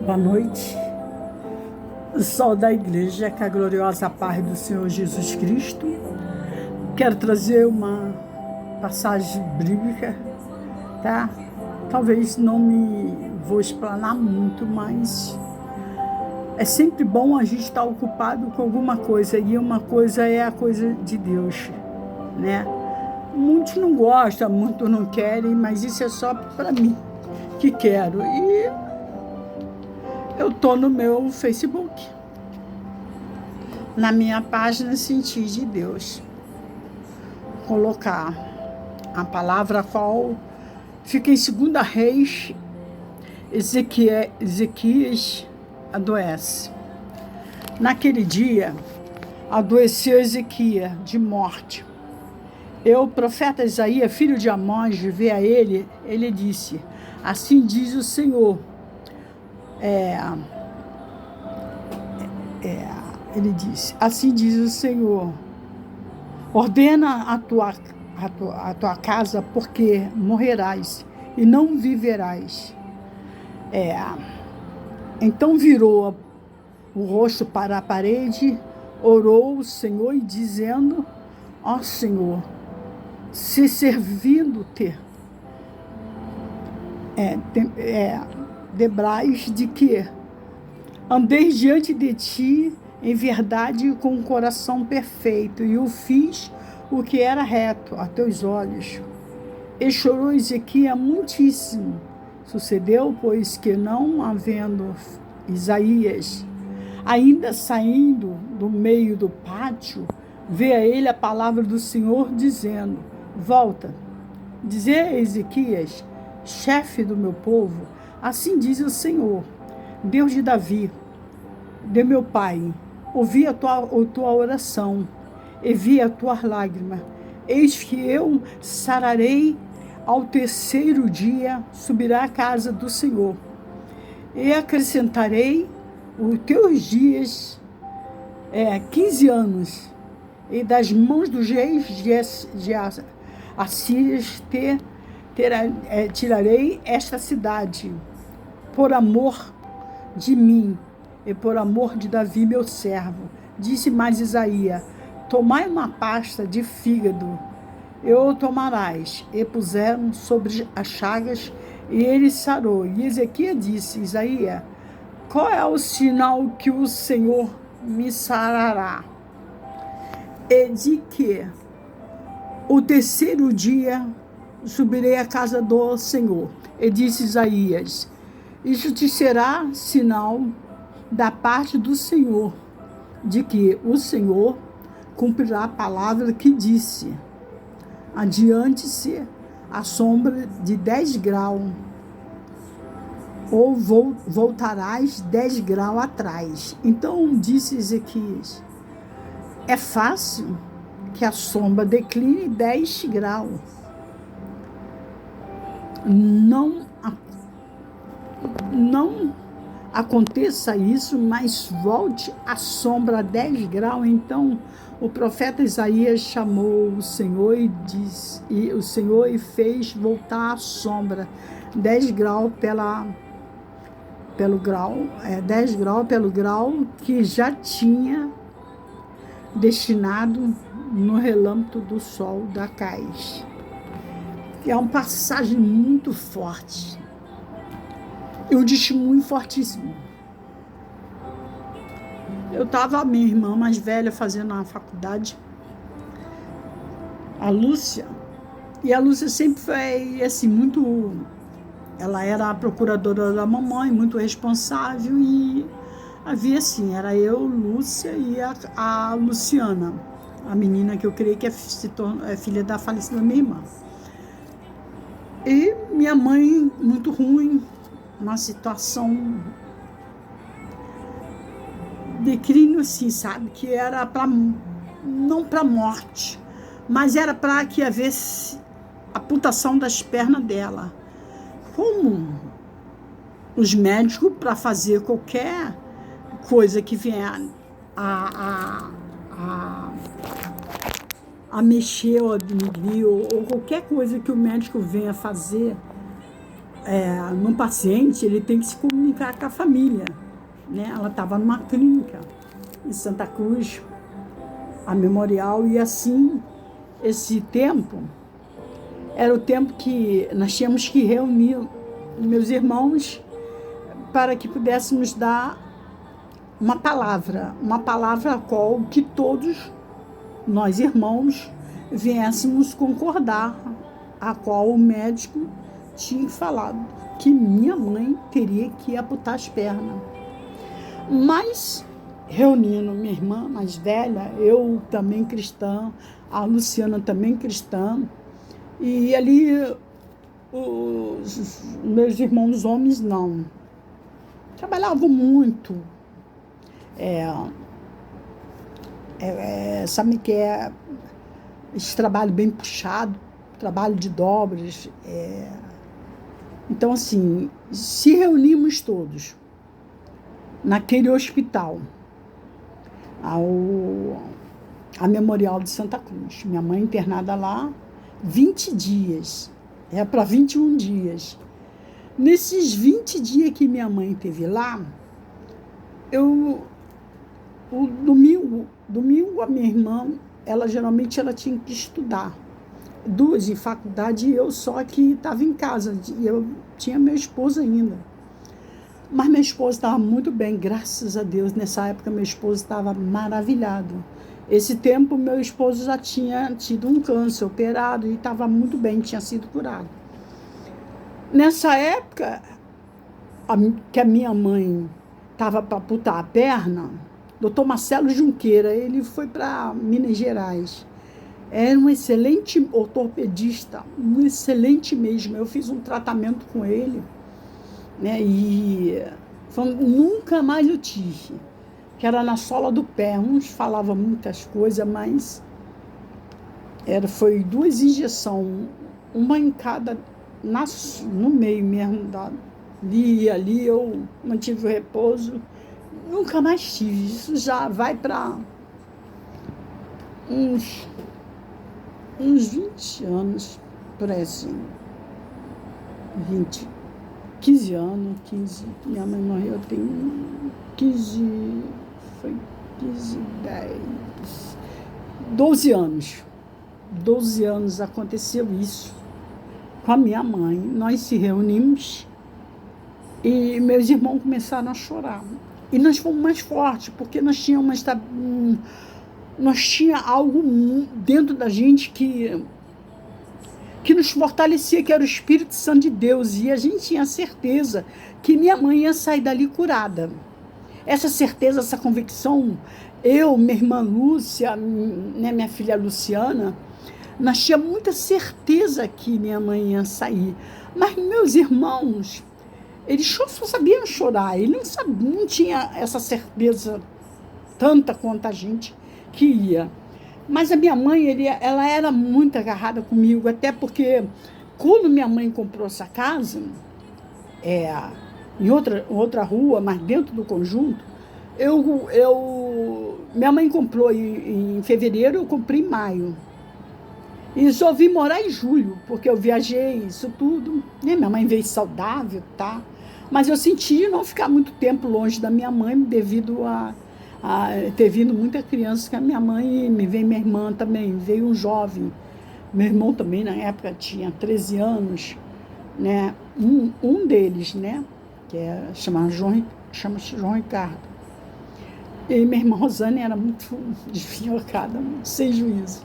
Boa noite. O sol da igreja, que a gloriosa paz do Senhor Jesus Cristo. Quero trazer uma passagem bíblica, tá? Talvez não me vou explanar muito, mas é sempre bom a gente estar ocupado com alguma coisa, e uma coisa é a coisa de Deus, né? Muitos não gostam, muitos não querem, mas isso é só para mim que quero. E eu tô no meu Facebook, na minha página Sentir de Deus, colocar a palavra a qual fica em 2 Reis. Ezequias adoece. Naquele dia, adoeceu Ezequias de morte. O profeta Isaías, filho de Amós, veio a ele disse: assim diz o Senhor. Ele disse: assim diz o Senhor, ordena a tua casa, porque morrerás e não viverás. Então virou o rosto para a parede, orou o Senhor, e dizendo: ó Senhor, se servindo-te Debrais de que andei diante de ti em verdade e com um coração perfeito, e eu fiz o que era reto a teus olhos. E chorou Ezequias muitíssimo. Sucedeu, pois, que não havendo Isaías ainda saindo do meio do pátio, veio a ele a palavra do Senhor, dizendo: volta, dizer a Ezequias, chefe do meu povo, assim diz o Senhor, Deus de Davi, de meu pai, ouvi a tua oração, e vi a tua lágrima. Eis que eu sararei ao 3º dia, subirá à casa do Senhor, e acrescentarei os teus dias 15 anos, e das mãos dos reis de Assírias tirarei esta cidade, por amor de mim e por amor de Davi, meu servo. Disse mais Isaías: tomai uma pasta de fígado, e o tomarás. E puseram sobre as chagas, e ele sarou. E Ezequias disse: Isaías, qual é o sinal que o Senhor me sarará? E de que o 3º dia subirei à casa do Senhor. E disse Isaías: isso te será sinal da parte do Senhor, de que o Senhor cumprirá a palavra que disse: adiante-se a sombra de 10 graus, ou voltarás 10 graus atrás. Então disse Ezequias: é fácil que a sombra decline 10 graus. Não aconteça isso, mas volte a sombra a 10 graus. Então o profeta Isaías chamou o Senhor e fez voltar a sombra 10 graus pelo grau que já tinha destinado no relâmpago do sol da cais. É uma passagem muito forte e um testemunho fortíssimo. Eu estava, minha irmã mais velha, fazendo a faculdade, a Lúcia, e a Lúcia sempre foi assim, muito. Ela era a procuradora da mamãe, muito responsável, e havia assim, era eu, Lúcia e a Luciana, a menina que eu creio que é filha da falecida minha irmã. E minha mãe, muito ruim, uma situação de crime, assim, sabe? Que era não para morte, mas era para que houvesse amputação das pernas dela. Como os médicos, para fazer qualquer coisa que venha a mexer ou a diminuir, ou qualquer coisa que o médico venha fazer, num paciente, ele tem que se comunicar com a família, né? Ela estava numa clínica em Santa Cruz, a Memorial, e assim, esse tempo era o tempo que nós tínhamos que reunir meus irmãos para que pudéssemos dar uma palavra a qual que todos nós irmãos viéssemos concordar, a qual o médico tinha falado que minha mãe teria que amputar as pernas. Mas, reunindo minha irmã mais velha, eu também cristã, a Luciana também cristã, e ali os meus irmãos homens não. Trabalhavam muito. Sabe que é esse trabalho bem puxado, trabalho de dobras. Então, assim, se reunimos todos naquele hospital, a Memorial de Santa Cruz. Minha mãe internada lá 20 dias, para 21 dias. Nesses 20 dias que minha mãe esteve lá, o domingo a minha irmã, geralmente ela tinha que estudar. 2 em faculdade e eu só que estava em casa. E eu tinha meu esposo ainda. Mas meu esposo estava muito bem, graças a Deus. Nessa época, meu esposo estava maravilhado. Esse tempo, meu esposo já tinha tido um câncer operado e estava muito bem, tinha sido curado. Nessa época, que a minha mãe estava para amputar a perna, doutor Marcelo Junqueira, ele foi para Minas Gerais. Era um excelente ortopedista, um excelente mesmo. Eu fiz um tratamento com ele, né? E nunca mais eu tive, que era na sola do pé. Uns falavam muitas coisas, mas foi 2 injeções, uma em cada, no meio mesmo, ali eu mantive o repouso. Nunca mais tive. Isso já vai para uns 20 anos, por aí assim. 15 anos, 15. Minha mãe morreu, eu tenho 15, foi 15, 10, 12 anos. 12 anos aconteceu isso com a minha mãe. Nós se reunimos e meus irmãos começaram a chorar. E nós fomos mais fortes, porque nós tínhamos algo dentro da gente que nos fortalecia, que era o Espírito Santo de Deus. E a gente tinha certeza que minha mãe ia sair dali curada. Essa certeza, essa convicção, eu, minha irmã Lúcia, né, minha filha Luciana, nós tínhamos muita certeza que minha mãe ia sair. Mas meus irmãos, eles só sabiam chorar, eles não tinham essa certeza tanta quanto a gente que ia. Mas a minha mãe, ela era muito agarrada comigo, até porque quando minha mãe comprou essa casa, em outra rua, mas dentro do conjunto, minha mãe comprou em fevereiro, eu comprei em maio. E só vim morar em julho, porque eu viajei, isso tudo. Né? Minha mãe veio saudável, tá? Mas eu senti não ficar muito tempo longe da minha mãe, devido a ter vindo muita criança com a minha mãe, e me veio minha irmã também, veio um jovem. Meu irmão também, na época, tinha 13 anos, né? Um deles, né? Que chama-se João Ricardo. E minha irmã Rosane era muito desfiocada, sem juízo.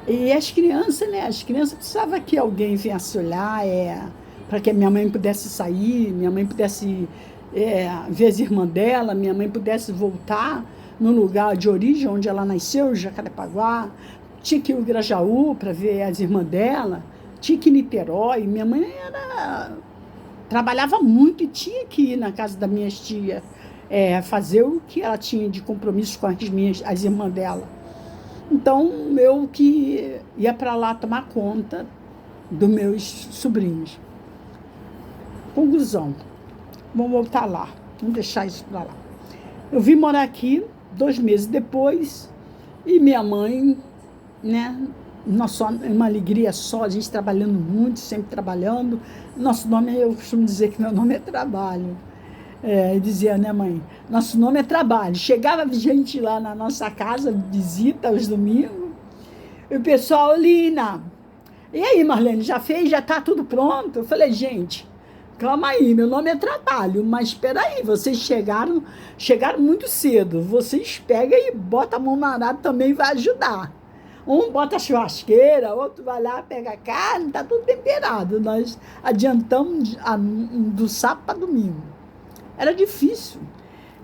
E as crianças, né? As crianças precisavam que alguém viesse olhar, para que a minha mãe pudesse sair, minha mãe pudesse ver as irmãs dela, minha mãe pudesse voltar no lugar de origem, onde ela nasceu, Jacarepaguá. Tinha que ir ao Grajaú para ver as irmãs dela, tinha que ir em Niterói. Minha mãe trabalhava muito e tinha que ir na casa da minha tia, fazer o que ela tinha de compromisso com as irmãs dela. Então, eu que ia para lá tomar conta dos meus sobrinhos. Conclusão. Vamos voltar lá. Vamos deixar isso para lá. Eu vim morar aqui 2 meses depois e minha mãe, né, uma alegria só, a gente trabalhando muito, sempre trabalhando. Nosso nome, eu costumo dizer que meu nome é trabalho. Dizia, né, mãe? Nosso nome é trabalho. Chegava gente lá na nossa casa, visita aos domingos, e o pessoal, Lina, e aí, Marlene, já fez? Já tá tudo pronto? Eu falei, gente, calma aí, meu nome é trabalho, mas espera aí, vocês chegaram muito cedo. Vocês pegam e botam a mão na arada, também vai ajudar. Um bota a churrasqueira, outro vai lá, pega a carne, tá tudo temperado. Nós adiantamos do sábado para domingo. Era difícil.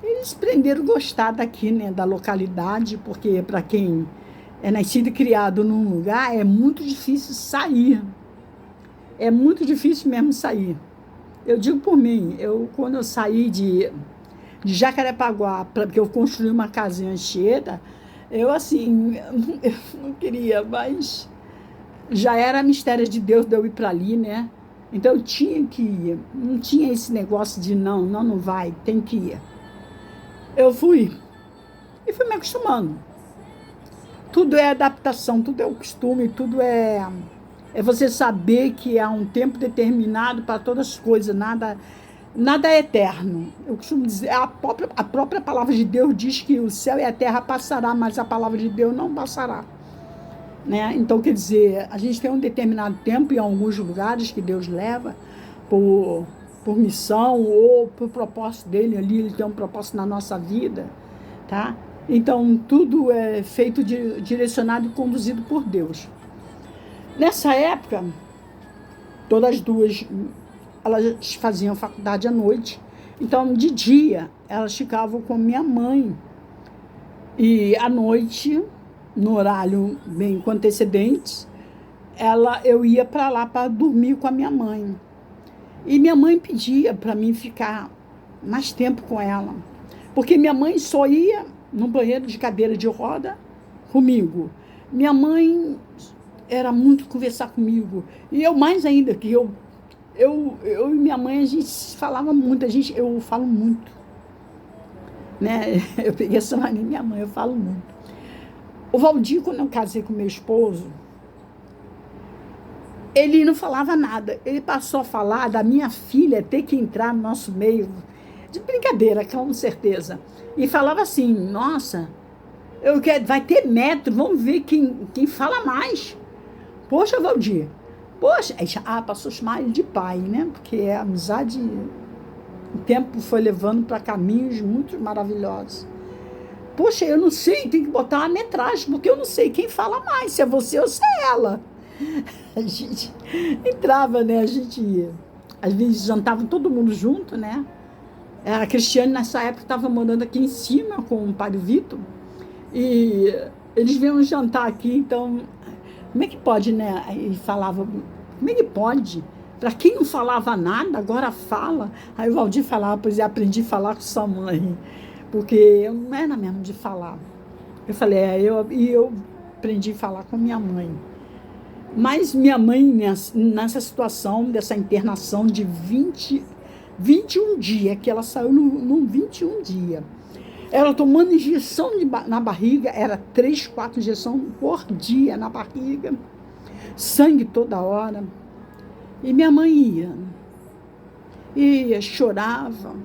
Eles aprenderam a gostar daqui, né, da localidade, porque para quem é nascido e criado num lugar, é muito difícil sair. É muito difícil mesmo sair. Eu digo por mim, quando eu saí de Jacarepaguá, porque eu construí uma casa em Anchieta, eu assim, eu não queria, mas já era mistério de Deus de eu ir para ali, né? Então eu tinha que ir. Não tinha esse negócio de não vai, tem que ir. Eu fui e fui me acostumando. Tudo é adaptação, tudo é o costume, tudo é você saber que há um tempo determinado para todas as coisas, nada é eterno. Eu costumo dizer, a própria palavra de Deus diz que o céu e a terra passará, mas a palavra de Deus não passará. Né? Então, quer dizer, a gente tem um determinado tempo em alguns lugares que Deus leva por missão ou por propósito dele ali, ele tem um propósito na nossa vida, tá? Então, tudo é feito, direcionado e conduzido por Deus. Nessa época, todas as duas, elas faziam faculdade à noite. Então, de dia, elas ficavam com minha mãe. E à noite, no horário bem com antecedentes, eu ia para lá para dormir com a minha mãe. E minha mãe pedia para mim ficar mais tempo com ela. Porque minha mãe só ia no banheiro de cadeira de roda comigo. Minha mãe era muito conversar comigo. E eu mais ainda, que eu e minha mãe, a gente falava muito, eu falo muito. Né? Eu peguei essa mania minha mãe, eu falo muito. O Valdir, quando eu casei com meu esposo, ele não falava nada. Ele passou a falar da minha filha ter que entrar no nosso meio, de brincadeira, com certeza. E falava assim, nossa, vai ter metro, vamos ver quem fala mais. Poxa, Valdir, poxa, passou a chamar ele de pai, né? Porque a amizade, o tempo foi levando para caminhos muito maravilhosos. Poxa, eu não sei, tem que botar uma metragem, porque eu não sei quem fala mais, se é você ou se é ela. A gente entrava, né? A gente, às vezes, jantava todo mundo junto, né? A Cristiane, nessa época, estava morando aqui em cima com o Padre Vitor, e eles vinham jantar aqui, então, como é que pode, né? Ele falava, como é que pode? Para quem não falava nada, agora fala. Aí o Valdir falava, pois eu aprendi a falar com sua mãe, porque eu não era mesmo de falar. Eu falei, eu aprendi a falar com minha mãe. Mas minha mãe, nessa situação, dessa internação de 21 dias, que ela saiu num 21 dias, ela tomando injeção na barriga, era 3, 4 injeções por dia na barriga, sangue toda hora. E minha mãe ia, chorava,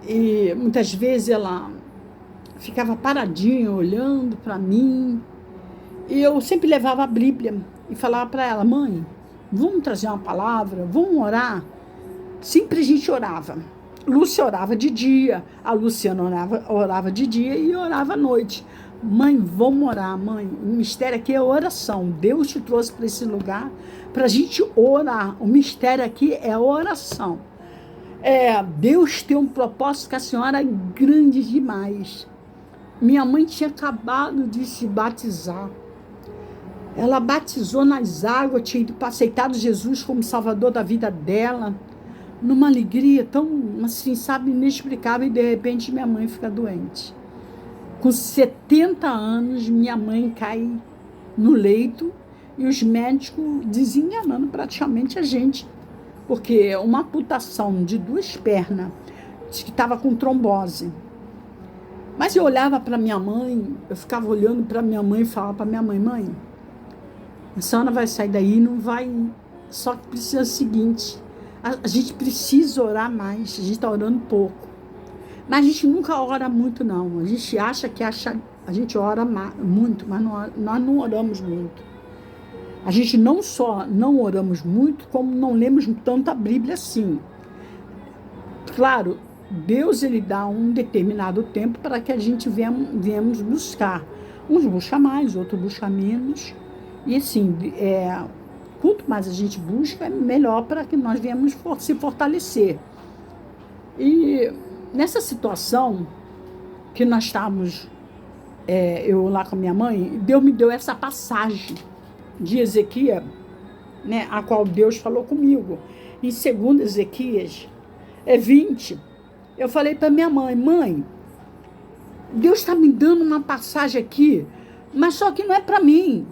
e muitas vezes ela ficava paradinha, olhando para mim, e eu sempre levava a Bíblia, e falava para ela, mãe, vamos trazer uma palavra, vamos orar? Sempre a gente orava. Lúcia orava de dia, a Luciana orava de dia e orava à noite. Mãe, vamos orar, mãe. O mistério aqui é oração. Deus te trouxe para esse lugar para a gente orar. O mistério aqui é oração. Deus tem um propósito com a senhora grande demais. Minha mãe tinha acabado de se batizar. Ela batizou nas águas, tinha aceitado Jesus como salvador da vida dela, numa alegria tão, assim, sabe, inexplicável, e de repente minha mãe fica doente. Com 70 anos, minha mãe cai no leito e os médicos desenganando praticamente a gente, porque uma amputação de 2 pernas, que estava com trombose. Mas eu olhava para minha mãe, eu ficava olhando para minha mãe e falava para minha mãe, mãe, A senhora vai sair daí, não vai... Só que precisa o seguinte, a gente precisa orar mais, a gente está orando pouco. Mas a gente nunca ora muito, não. A gente acha que a gente ora muito, mas nós não oramos muito. A gente não só não oramos muito, como não lemos tanto a Bíblia assim. Claro, Deus ele dá um determinado tempo para que a gente viemos buscar. Uns buscam mais, outros buscam menos. E assim, quanto mais a gente busca, melhor para que nós viemos se fortalecer. E nessa situação que nós estávamos, eu lá com a minha mãe, Deus me deu essa passagem de Ezequias, né, a qual Deus falou comigo. Em 2 Ezequias 20, eu falei para minha mãe, mãe, Deus está me dando uma passagem aqui, mas só que não é para mim.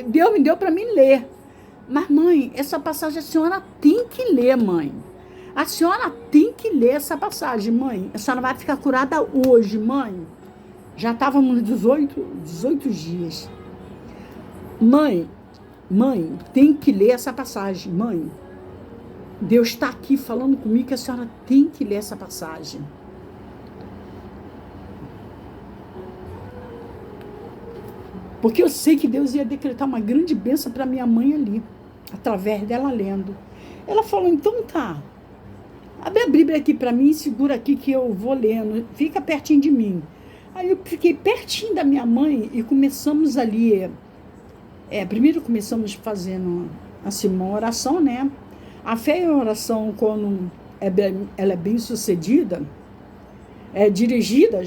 Deus me deu para mim ler. Mas, mãe, essa passagem a senhora tem que ler, mãe. A senhora tem que ler essa passagem, mãe. A senhora vai ficar curada hoje, mãe. Já estávamos 18 dias. Mãe, tem que ler essa passagem, mãe. Deus está aqui falando comigo que a senhora tem que ler essa passagem. Porque eu sei que Deus ia decretar uma grande bênção para minha mãe ali, através dela lendo. Ela falou, então tá, abre a Bíblia aqui para mim, segura aqui que eu vou lendo, fica pertinho de mim. Aí eu fiquei pertinho da minha mãe e começamos ali, primeiro começamos fazendo assim, uma oração, né? A fé é uma oração, quando ela é bem sucedida, dirigida,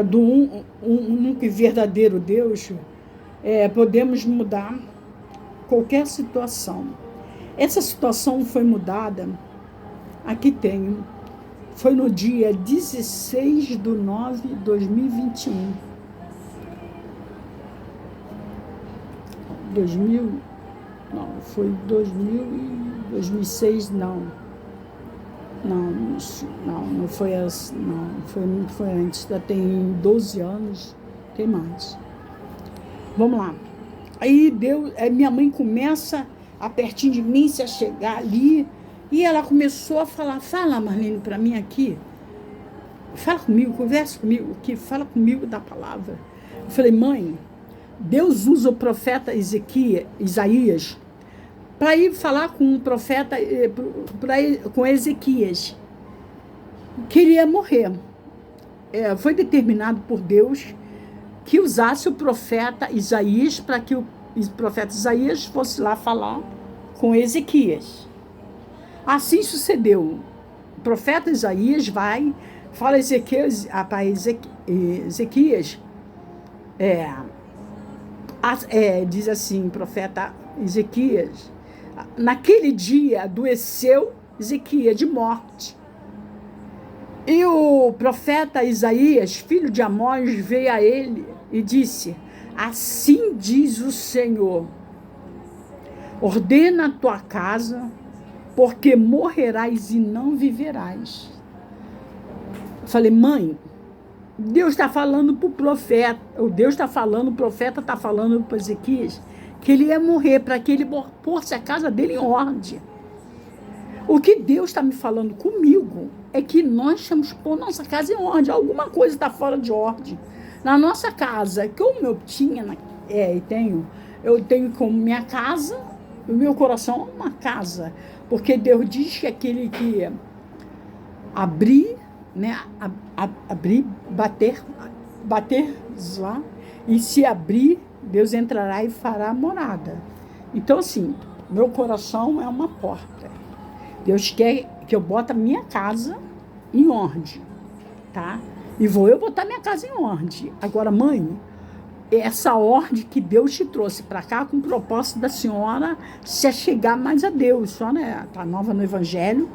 do único e verdadeiro Deus, podemos mudar qualquer situação. Essa situação foi mudada, aqui tenho, foi no dia 16/9/2021. 2006, não foi assim, não, foi antes, já tem 12 anos, tem mais. Vamos lá. Aí minha mãe começa a pertinho de mim, se a chegar ali, e ela começou a falar, fala, Marlene, para mim aqui, fala comigo, conversa comigo aqui, fala comigo da palavra. Eu falei, mãe, Deus usa o profeta Isaías para ir falar com o profeta, com Ezequias, que ele ia morrer. Foi determinado por Deus que usasse o profeta Isaías para que o profeta Isaías fosse lá falar com Ezequias. Assim sucedeu. O profeta Isaías vai, fala para Ezequias, diz assim, profeta Ezequias, naquele dia adoeceu Ezequias de morte. E o profeta Isaías, filho de Amós, veio a ele e disse, assim diz o Senhor, ordena a tua casa, porque morrerás e não viverás. Eu falei, mãe, Deus está falando para o profeta, o profeta está falando para Ezequias, que ele ia morrer, para que ele pôsse a casa dele em ordem. O que Deus está me falando comigo é que nós temos que pôr nossa casa em ordem. Alguma coisa está fora de ordem. Na nossa casa, como eu tinha, eu tenho como minha casa, o meu coração é uma casa. Porque Deus diz que aquele que abrir, né, abrir, bater lá, e se abrir, Deus entrará e fará morada. Então, assim, meu coração é uma porta. Deus quer que eu bote a minha casa em ordem, tá? E vou eu botar minha casa em ordem. Agora, mãe, essa ordem que Deus te trouxe para cá com o propósito da senhora se achegar mais a Deus. A senhora está nova no Evangelho,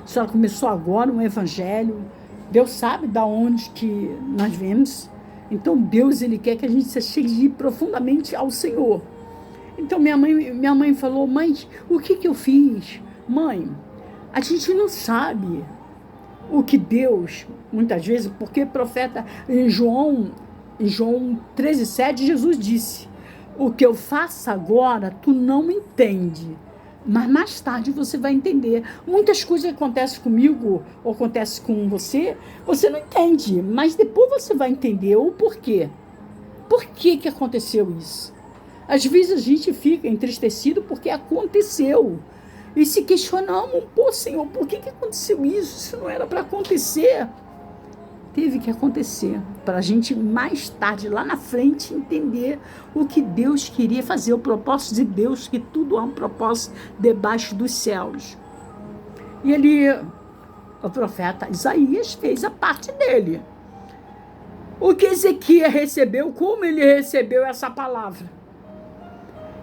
a senhora começou agora um Evangelho, Deus sabe de onde que nós viemos. Então, Deus, ele quer que a gente se achegue profundamente ao Senhor. Então, minha mãe falou, mãe, o que eu fiz? Mãe, a gente não sabe o que Deus, muitas vezes, porque profeta, em João 13:7, Jesus disse, o que eu faço agora, tu não entende. Mas mais tarde você vai entender. Muitas coisas que acontecem comigo ou acontecem com você, você não entende. Mas depois você vai entender o porquê. Por que que aconteceu isso? Às vezes a gente fica entristecido porque aconteceu. E se questionamos, pô, Senhor, por que que aconteceu isso? Isso não era para acontecer. Teve que acontecer para a gente mais tarde, lá na frente, entender o que Deus queria fazer, o propósito de Deus, que tudo há um propósito debaixo dos céus. E o profeta Isaías fez a parte dele. O que Ezequias recebeu, como ele recebeu essa palavra?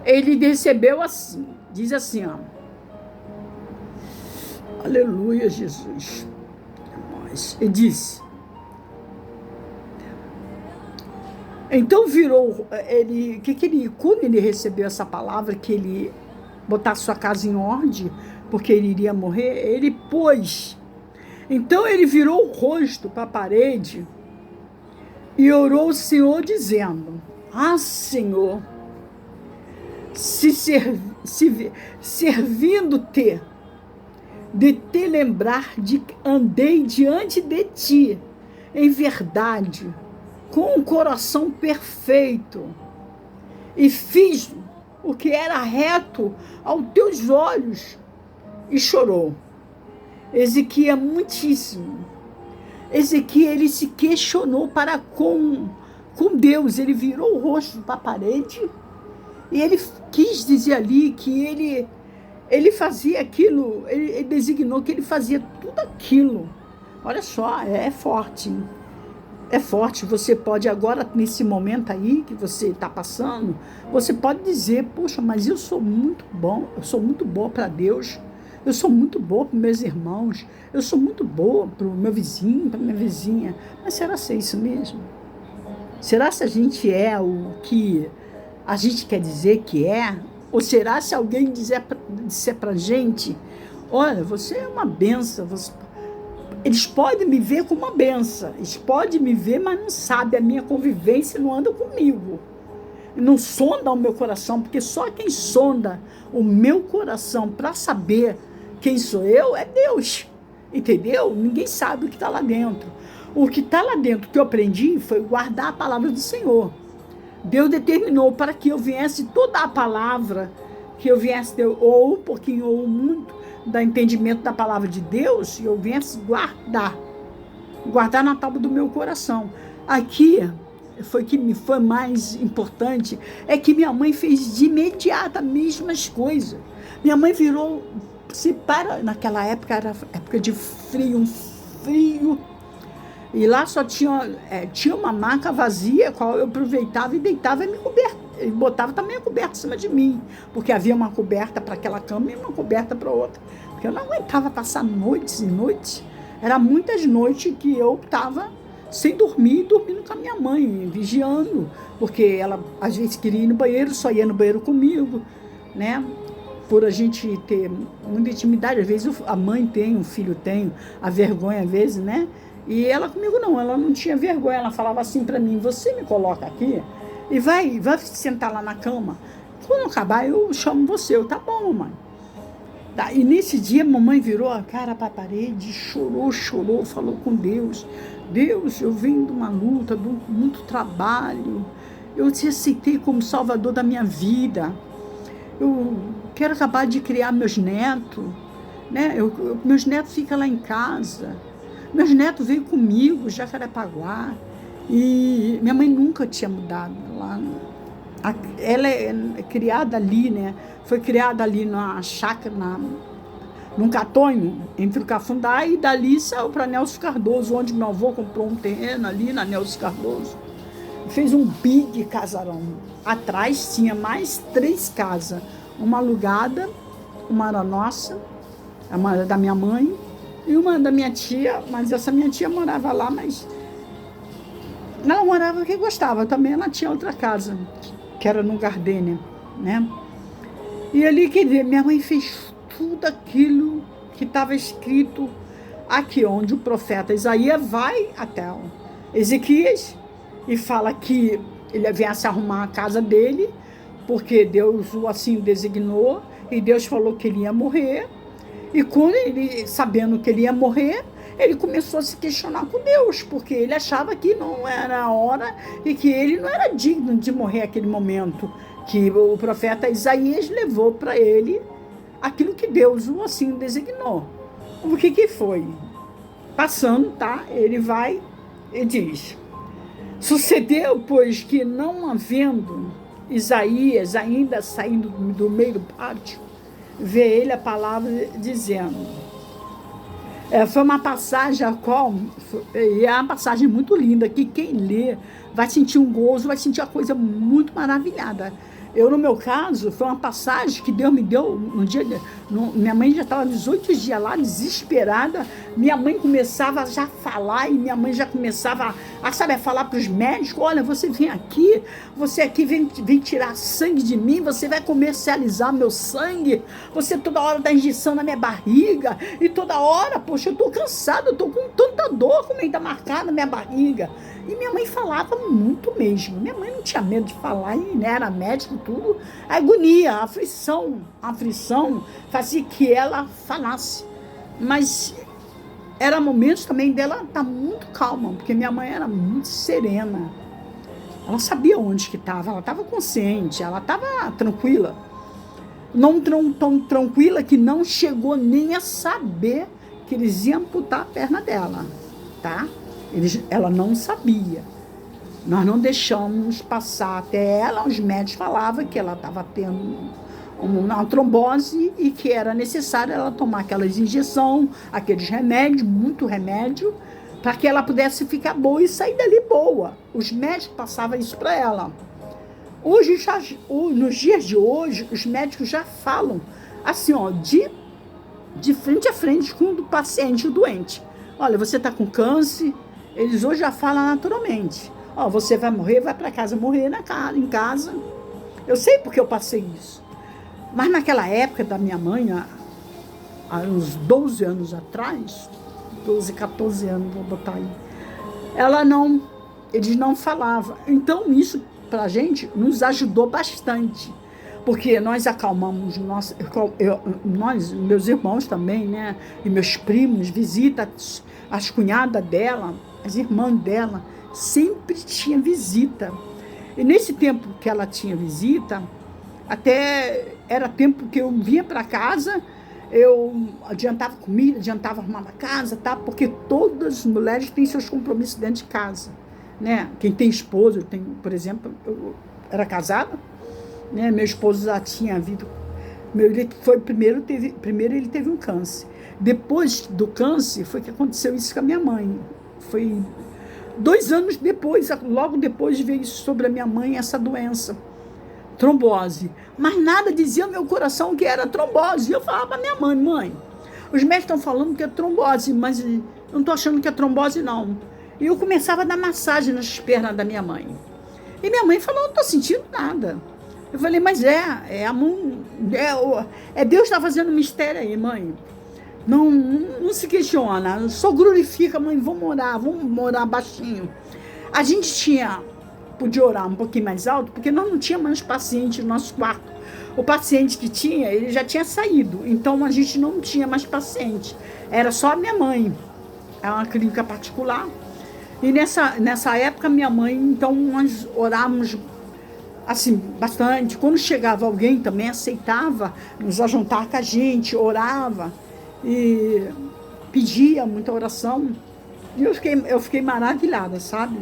Ele recebeu assim, diz assim, ó. Aleluia, Jesus. Ele disse. Então virou, quando ele recebeu essa palavra, que ele botar sua casa em ordem, porque ele iria morrer, ele pôs. Então ele virou o rosto para a parede e orou ao Senhor dizendo, Senhor, servindo-te, de te lembrar de que andei diante de ti, em verdade, com um coração perfeito, e fiz o que era reto aos teus olhos, e chorou. Ezequias muitíssimo. Ezequias, ele se questionou para com Deus, ele virou o rosto para a parede, e ele quis dizer ali que ele fazia aquilo, ele designou que ele fazia tudo aquilo. Olha só, é forte, hein? É forte. Você pode agora, nesse momento aí que você está passando, você pode dizer, poxa, mas eu sou muito bom, eu sou muito boa para Deus, eu sou muito boa para meus irmãos, eu sou muito boa para o meu vizinho, para minha vizinha. Mas será ser isso mesmo? Será se a gente é o que a gente quer dizer que é? Ou será se alguém disser para a gente, olha, você é uma benção, eles podem me ver como uma benção, eles podem me ver, mas não sabem a minha convivência, não andam comigo. Não sonda o meu coração, porque só quem sonda o meu coração para saber quem sou eu é Deus, entendeu? Ninguém sabe o que está lá dentro. O que está lá dentro que eu aprendi foi guardar a palavra do Senhor. Deus determinou para que eu viesse toda a palavra, que eu viesse ou um pouquinho ou muito do entendimento da palavra de Deus, e eu viesse guardar na tábua do meu coração. Aqui foi que me foi mais importante, é que minha mãe fez de imediato as mesmas coisas. Minha mãe virou, naquela época era época de frio, um frio, e lá só tinha uma maca vazia, qual eu aproveitava e deitava e me coberta, e botava também a coberta em cima de mim, porque havia uma coberta para aquela cama e uma coberta para outra, porque eu não aguentava passar noites e noites. Era muitas noites que eu estava sem dormir, dormindo com a minha mãe, vigiando, porque ela às vezes queria ir no banheiro, só ia no banheiro comigo, né? Por a gente ter muita intimidade, às vezes a mãe tem, o filho tem, a vergonha às vezes, né? E ela comigo não, ela não tinha vergonha, ela falava assim para mim, você me coloca aqui e vai sentar lá na cama, quando acabar eu chamo você, tá bom, mamãe. E nesse dia, mamãe virou a cara para a parede, chorou, falou com Deus. Deus, eu venho de uma luta, de muito trabalho, eu te aceitei como salvador da minha vida, eu quero acabar de criar meus netos, né? Meus netos ficam lá em casa, meus netos veio comigo, Jacarepaguá, e minha mãe nunca tinha mudado lá. Ela é criada ali, né? Foi criada ali na chácara, num catonho, entre o Cafundá, e dali saiu para Nelson Cardoso, onde meu avô comprou um terreno ali na Nelson Cardoso. Fez um big casarão. Atrás tinha mais 3 casas. Uma alugada, uma era nossa, uma era da minha mãe, e uma da minha tia, mas essa minha tia morava lá, mas ela morava porque gostava. Também ela tinha outra casa, que era no Gardênia, né? E ali, quer dizer, minha mãe fez tudo aquilo que estava escrito aqui, onde o profeta Isaías vai até Ezequias e fala que ele viesse arrumar a casa dele, porque Deus o assim designou, e Deus falou que ele ia morrer, e quando ele, sabendo que ele ia morrer, ele começou a se questionar com Deus, porque ele achava que não era a hora e que ele não era digno de morrer naquele momento, que o profeta Isaías levou para ele aquilo que Deus o assim designou. O que foi? Passando, tá? Ele vai e diz: sucedeu, pois, que não havendo Isaías ainda saindo do meio do pátio, vê ele a palavra dizendo. Foi uma passagem a qual, e é uma passagem muito linda, que quem lê vai sentir um gozo, vai sentir uma coisa muito maravilhada. Eu, no meu caso, foi uma passagem que Deus me deu no dia... minha mãe já estava 18 dias lá, desesperada. Minha mãe começava já a falar e minha mãe já começava a falar para os médicos: olha, você aqui vem tirar sangue de mim, você vai comercializar meu sangue, você toda hora dá injeção na minha barriga, e toda hora, poxa, eu estou cansada, eu estou com tanta dor, como ainda marcada na minha barriga. E minha mãe falava muito mesmo. Minha mãe não tinha medo de falar, e né, era médico, tudo. A agonia, a aflição fazia que ela falasse. Mas era momentos também dela estar muito calma, porque minha mãe era muito serena. Ela sabia onde que estava, ela estava consciente, ela estava tranquila. Não tão tranquila que não chegou nem a saber que eles iam amputar a perna dela, tá? Ela não sabia. Nós não deixamos passar até ela. Os médicos falavam que ela estava tendo uma trombose e que era necessário ela tomar aquelas injeções, aqueles remédios, muito remédio, para que ela pudesse ficar boa e sair dali boa. Os médicos passavam isso para ela. Hoje, nos dias de hoje, os médicos já falam assim, ó, de frente a frente com o paciente, o doente. Olha, você está com câncer. Eles hoje já falam naturalmente. Ó, você vai morrer, vai para casa morrer em casa. Eu sei porque eu passei isso. Mas naquela época da minha mãe, há uns 12 anos atrás, 12, 14 anos, vou botar aí, eles não falavam. Então isso, pra gente, nos ajudou bastante. Porque nós acalmamos, meus irmãos também, né? E meus primos, visitas, as cunhadas dela, as irmãs dela, sempre tinha visita. E nesse tempo que ela tinha visita, até era tempo que eu vinha para casa, eu adiantava comida, adiantava arrumar a casa, tá? Porque todas as mulheres têm seus compromissos dentro de casa, né? Quem tem esposo, por exemplo, eu era casada, né? Meu esposo já tinha havido, primeiro ele teve um câncer. Depois do câncer foi que aconteceu isso com a minha mãe. Foi 2 anos depois, logo depois veio sobre a minha mãe essa doença, trombose. Mas nada dizia no meu coração que era trombose. Eu falava para minha mãe, os médicos estão falando que é trombose, mas eu não estou achando que é trombose, não. E eu começava a dar massagem nas pernas da minha mãe. E minha mãe falou: não estou sentindo nada. Eu falei: mas é Deus está fazendo mistério aí, mãe. Não se questiona, só glorifica, mãe, vamos orar baixinho. A gente podia orar um pouquinho mais alto, porque nós não tínhamos mais paciente no nosso quarto. O paciente que tinha, ele já tinha saído, então a gente não tinha mais paciente. Era só a minha mãe, é uma clínica particular. E nessa época, minha mãe, então nós orávamos assim, bastante. Quando chegava alguém também aceitava nos ajuntar com a gente, orava e pedia muita oração. E eu fiquei maravilhada, sabe?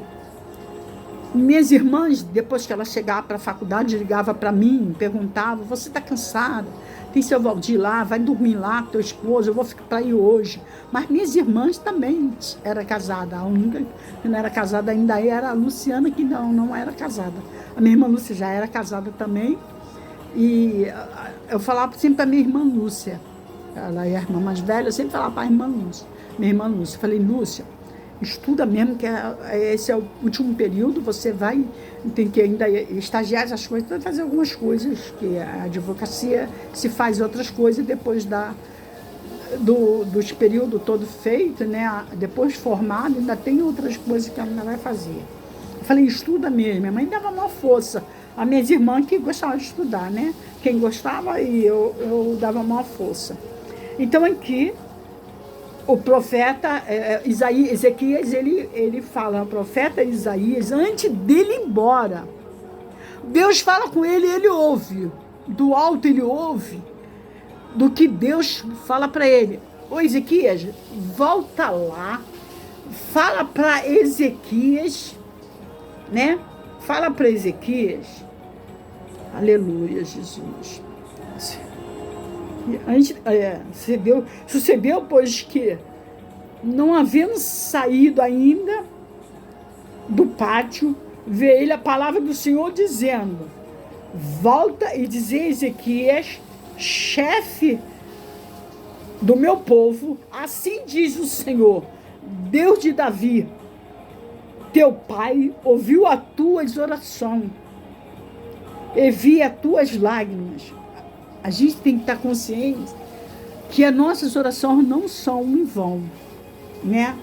Minhas irmãs, depois que ela chegava para a faculdade, ligava para mim, perguntava: você está cansada? Tem seu Valdir lá, vai dormir lá com teu esposo, eu vou ficar para ir hoje. Mas minhas irmãs também eram casadas. A única que não era casada ainda era a Luciana, que não era casada. A minha irmã Lúcia já era casada também. E eu falava sempre para minha irmã Lúcia, ela é a irmã mais velha, eu sempre falava para a irmã Lúcia, minha irmã Lúcia. Eu falei: Lúcia, estuda mesmo, que esse é o último período, você tem que ainda estagiar essas coisas, fazer algumas coisas, que a advocacia se faz outras coisas depois dos períodos todo feito, né? Depois formado, ainda tem outras coisas que ela ainda vai fazer. Eu falei: estuda mesmo. Minha mãe dava uma força As minhas irmãs que gostavam de estudar, né? Quem gostava, e eu dava uma força. Então, aqui, o profeta Ezequias, ele fala, o profeta Isaías, antes dele ir embora, Deus fala com ele, ele ouve. Do alto ele ouve do que Deus fala para ele. Ô Ezequias, volta lá, fala para Ezequias, né? Fala para Ezequias, aleluia, Jesus. Sucedeu, pois que, não havendo saído ainda do pátio, veio ele a palavra do Senhor dizendo: volta e dizer a Ezequias, chefe do meu povo, assim diz o Senhor, Deus de Davi, teu pai ouviu as tuas orações e viu as tuas lágrimas. A gente tem que estar consciente que as nossas orações não são em vão, né?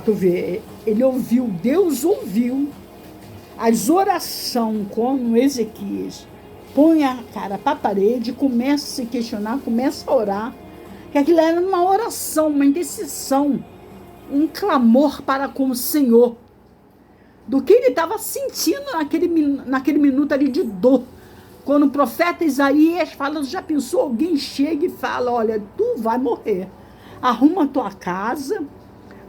Tu vê, ele ouviu, Deus ouviu as orações, como Ezequias põe a cara para a parede, começa a se questionar, começa a orar, que aquilo era uma oração, uma intercessão, um clamor para com o Senhor, do que ele estava sentindo naquele minuto ali de dor. Quando o profeta Isaías fala, já pensou, alguém chega e fala, olha, tu vai morrer, arruma a tua casa,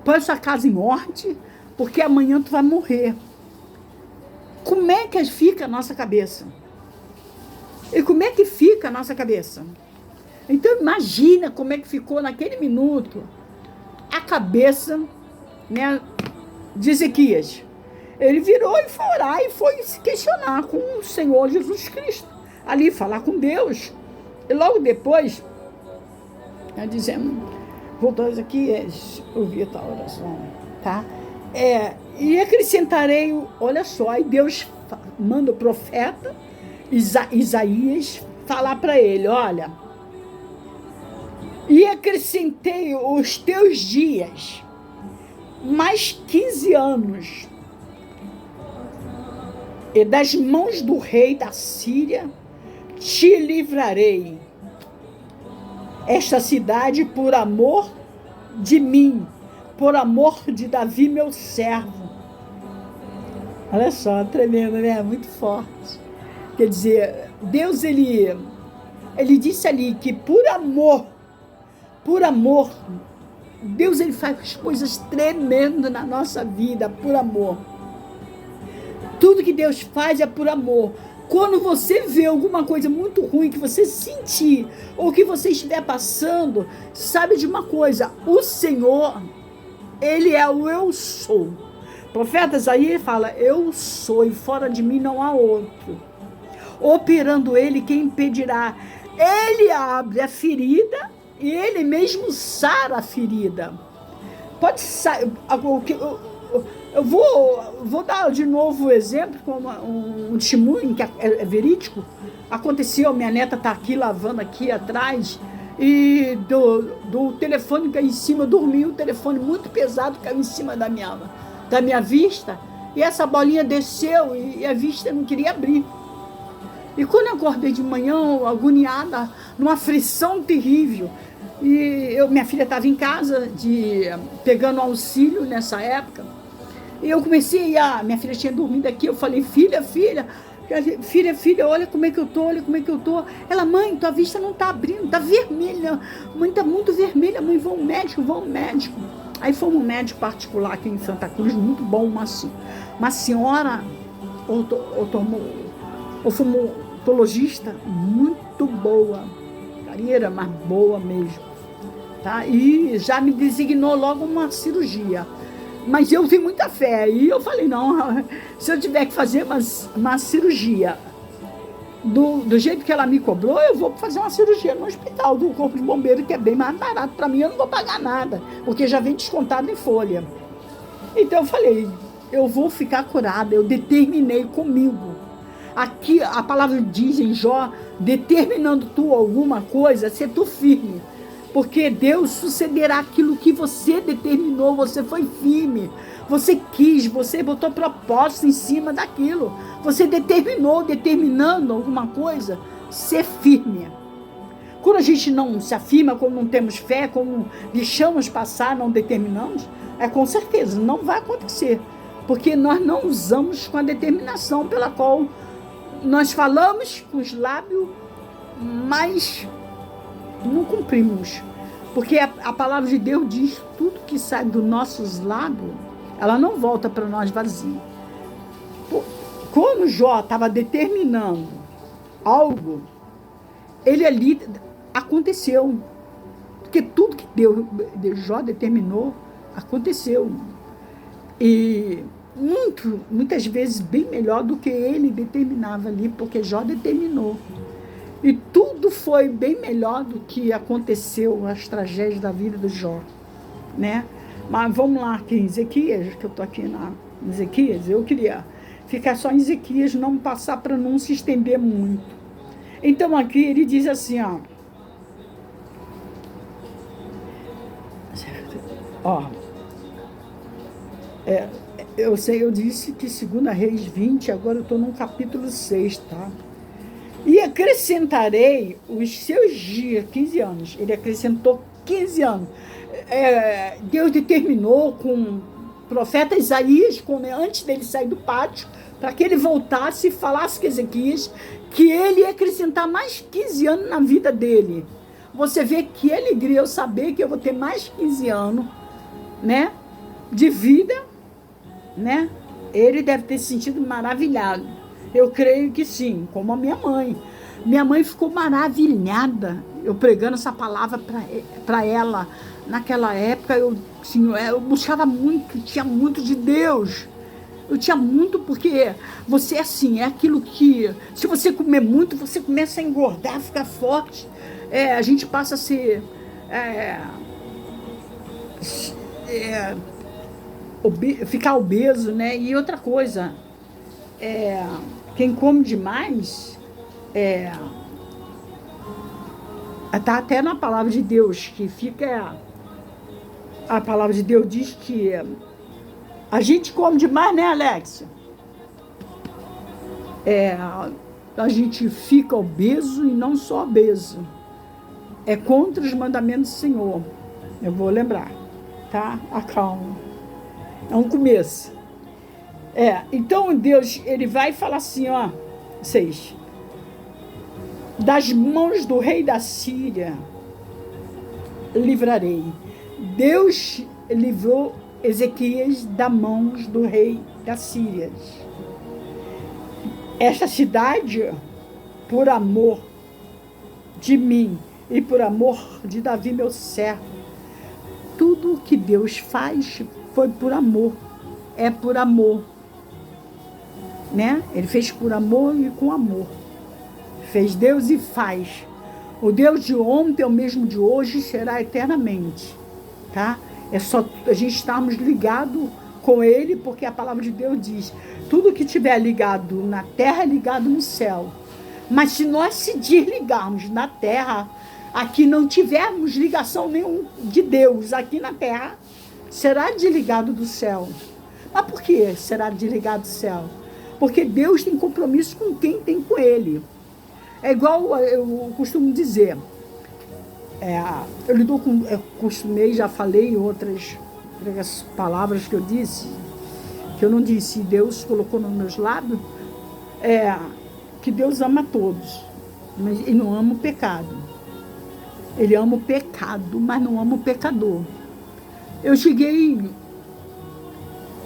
põe a sua casa em ordem, porque amanhã tu vai morrer. Como é que fica a nossa cabeça? E como é que fica a nossa cabeça? Então imagina como é que ficou naquele minuto a cabeça, né, de Ezequias. Ele virou e foi orar e foi se questionar com o Senhor Jesus Cristo. Ali falar com Deus. E logo depois, dizendo, voltamos aqui, ouvir a tua oração, tá? E acrescentarei, olha só, aí Deus manda o profeta Isaías falar para ele, olha, e acrescentei os teus dias, mais 15 anos, e das mãos do rei da Síria te livrarei. Esta cidade por amor de mim, por amor de Davi, meu servo. Olha só, tremendo, né? Muito forte. Quer dizer, Deus, ele disse ali que por amor, Deus, ele faz coisas tremendas na nossa vida, por amor. Tudo que Deus faz é por amor. Quando você vê alguma coisa muito ruim que você sentir, ou que você estiver passando, sabe de uma coisa, o Senhor, ele é o eu sou. Profetas aí fala, eu sou e fora de mim não há outro. Operando ele, quem impedirá? Ele abre a ferida e ele mesmo sara a ferida. Pode sair. Eu vou dar de novo o exemplo, como um testemunho que é verídico. Aconteceu, minha neta está aqui lavando aqui atrás, e do telefone caiu em cima, dormiu, o telefone muito pesado caiu em cima da minha vista, e essa bolinha desceu e a vista não queria abrir. E quando eu acordei de manhã, agoniada, numa aflição terrível, e minha filha estava em casa, pegando auxílio nessa época, e eu comecei, minha filha tinha dormido aqui, eu falei, filha, olha como é que eu tô. Ela, mãe, tua vista não tá abrindo, tá vermelha, mãe, tá muito vermelha, mãe, vamos ao médico. Aí fomos um médico particular aqui em Santa Cruz, muito bom, uma senhora oftalmologista muito boa, carreira, mas boa mesmo, tá? E já me designou logo uma cirurgia. Mas eu tenho muita fé, e eu falei, não, se eu tiver que fazer uma cirurgia do jeito que ela me cobrou, eu vou fazer uma cirurgia no hospital do Corpo de Bombeiro, que é bem mais barato para mim, eu não vou pagar nada, porque já vem descontado em folha. Então eu falei, eu vou ficar curada, eu determinei comigo. Aqui a palavra diz em Jó, determinando tu alguma coisa, ser tu firme. Porque Deus sucederá aquilo que você determinou, você foi firme, você quis, você botou propósito em cima daquilo. Você determinando alguma coisa, ser firme. Quando a gente não se afirma, quando não temos fé, quando deixamos passar, não determinamos, com certeza não vai acontecer. Porque nós não usamos com a determinação pela qual nós falamos com os lábios, mas não cumprimos. Porque a palavra de Deus diz: tudo que sai dos nossos lábios, ela não volta para nós vazia. Quando Jó estava determinando algo, ele ali aconteceu. Porque tudo que Jó determinou, aconteceu. E muitas vezes bem melhor do que ele determinava ali, porque Jó determinou. E tudo foi bem melhor do que aconteceu, as tragédias da vida do Jó, né? Mas vamos lá aqui em Ezequias, que eu estou aqui em Ezequias, eu queria ficar só em Ezequias, não passar para não se estender muito. Então aqui ele diz assim, eu disse que 2 Reis 20, agora eu estou no capítulo 6, tá? E acrescentarei os seus dias, 15 anos. Ele acrescentou 15 anos. Deus determinou com o profeta Isaías, antes dele sair do pátio, para que ele voltasse e falasse com Ezequias, que ele ia acrescentar mais 15 anos na vida dele. Você vê que alegria eu saber que eu vou ter mais 15 anos, né, de vida, né? Ele deve ter se sentido maravilhado. Eu creio que sim, como a minha mãe. Minha mãe ficou maravilhada, eu pregando essa palavra para ela. Naquela época, eu buscava muito, tinha muito de Deus. Eu tinha muito, porque você, assim, é aquilo que, se você comer muito, você começa a engordar, ficar forte. A gente passa a ser... ficar obeso, né? E outra coisa, quem come demais, tá até na palavra de Deus, que fica, a palavra de Deus diz que a gente come demais, né, Alexia? A gente fica obeso e não só obeso. É contra os mandamentos do Senhor. Eu vou lembrar, tá? Acalma. É um começo. Então Deus, ele vai falar assim, 6. Das mãos do rei da Síria livrarei. Deus livrou Ezequias das mãos do rei da Síria. Esta cidade, por amor de mim e por amor de Davi, meu servo, tudo que Deus faz foi por amor, é por amor, né? Ele fez por amor e com amor. Fez Deus e faz. O Deus de ontem é o mesmo de hoje e será eternamente, tá? É só a gente estarmos ligados com Ele, porque a palavra de Deus diz: tudo que tiver ligado na terra é ligado no céu. Mas se nós se desligarmos na terra, aqui não tivermos ligação nenhuma de Deus aqui na terra, será desligado do céu. Mas por que será desligado do céu? Porque Deus tem compromisso com quem tem com Ele. É igual eu costumo dizer, eu costumei, já falei em outras palavras que eu disse, que eu não disse, Deus colocou nos meus lábios, que Deus ama todos, mas Ele não ama o pecado. Ele ama o pecado, mas não ama o pecador. Eu cheguei,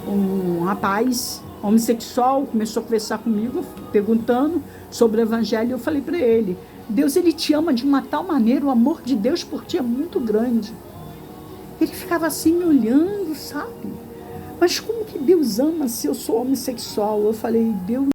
um rapaz homossexual começou a conversar comigo, perguntando sobre o evangelho, e eu falei para ele: Deus, ele te ama de uma tal maneira, o amor de Deus por ti é muito grande. Ele ficava assim me olhando, sabe? Mas como que Deus ama se eu sou homossexual? Eu falei: Deus